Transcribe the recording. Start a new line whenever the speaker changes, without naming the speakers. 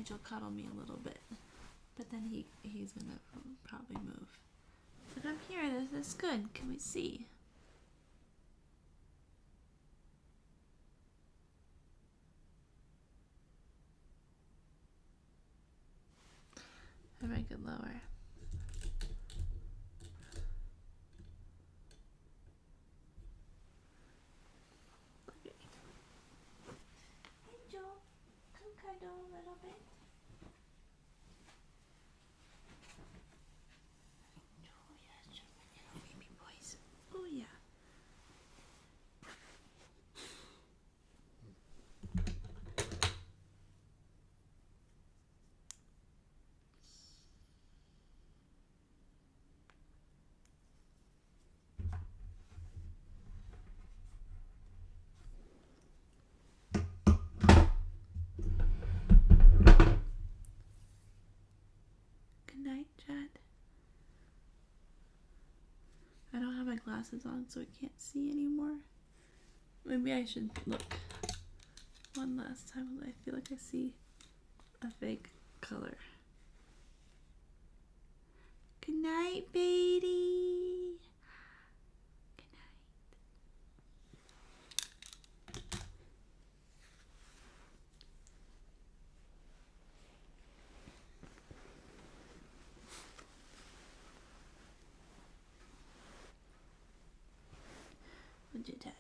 Nigel cuddle me a little bit, but then he's gonna probably move. But I'm here. This is good. Can we see? If I could lower. Okay. Angel, come cuddle a little bit. Oh yeah, show my little baby boys. Oh yeah. Good night, Chad. I don't have my glasses on, so I can't see anymore. Maybe I should look one last time. I feel like I see a fake color. Good night, baby. Good night. What'd you touch?